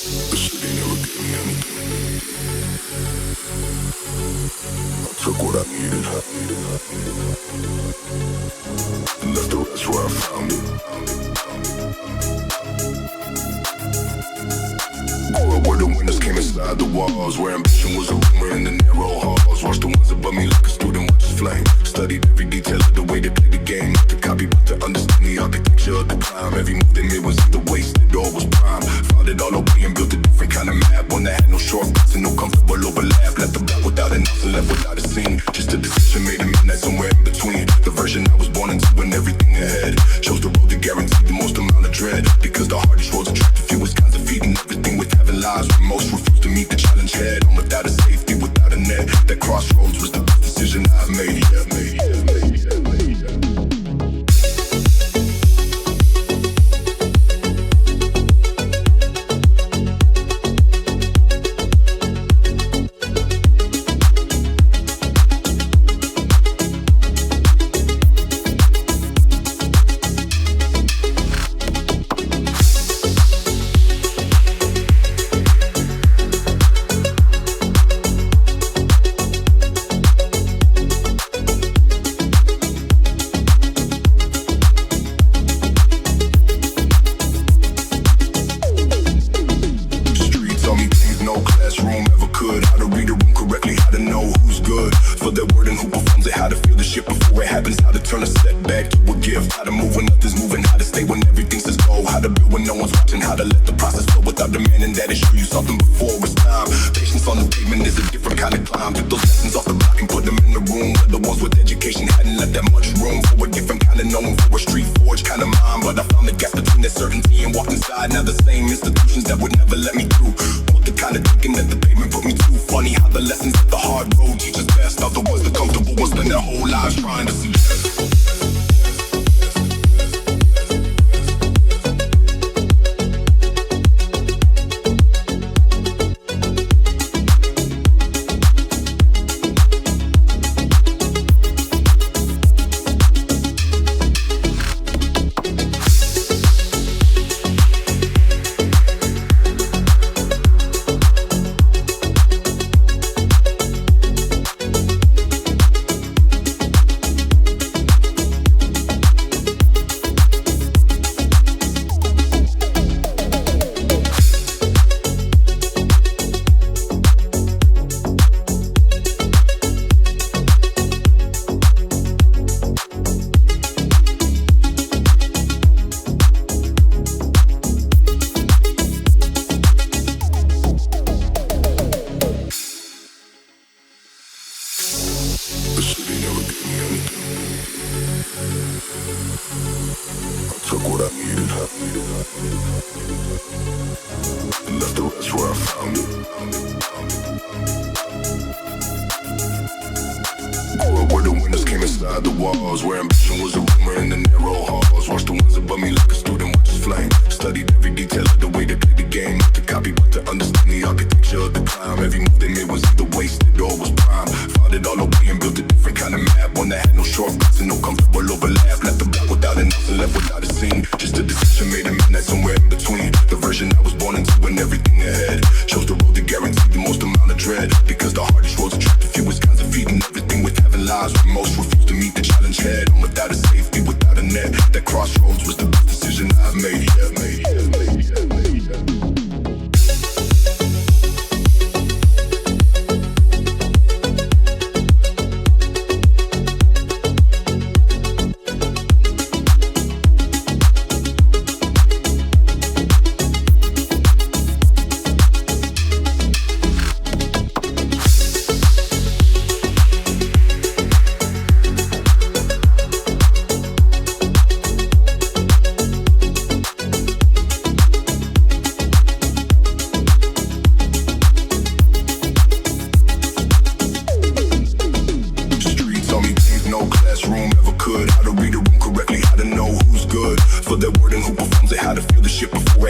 The city never gave me anything. I took what I needed and left the rest where I found it. Grew up where the windows came inside the walls, where ambition was a rumor in the narrow halls. Watched the ones above me like a student watches flame. Studied every detail of the way they played the game. Not to copy but to understand the architecture of the climb. Every move they made was either wasted or was prime. Found it all away and built a different kind of map, one that had no shortcuts and no comfortable overlap. Left the block without an ounce and left without a scene. Just a decision made in midnight somewhere in between. The version I was born into and everything ahead. Chose the road that guaranteed the most amount of dread, because the hardest roads attract the fewest kinds of feet. And everything with having lives where most refuse to meet the challenge head on. Without a safety, without a net, that crossroads was the best decision I've made.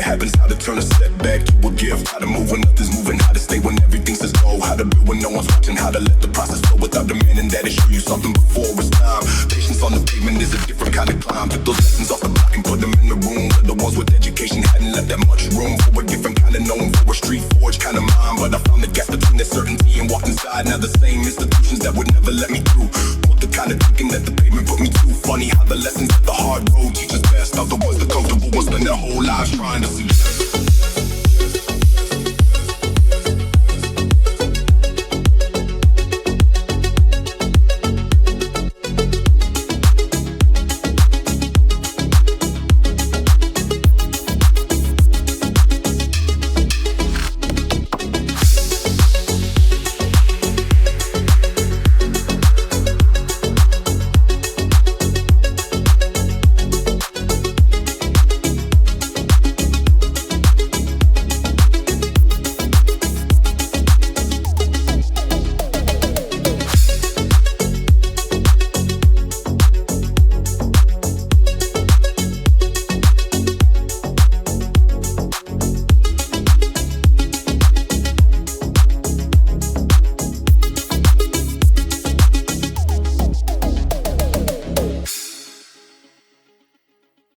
it happens, how to turn a setback to a gift, how to move when others moving, how to stay when everything says go, how to build when no one's watching, how to let the process flow without demanding that it show you something before it's time. Patience on the pavement is a different kind of climb. Took those lessons off the block and put them in the room where the ones with education hadn't left that much room for a different kind of knowing, for a street forged kind of mind. But I found the gap between that certainty and walked inside. Now the same institutions that would never let me through, the kind of thinking that the pavement put me through. Funny how the lessons of the hard road teach us best, are the ones the comfortable ones spend their whole lives trying to suggest.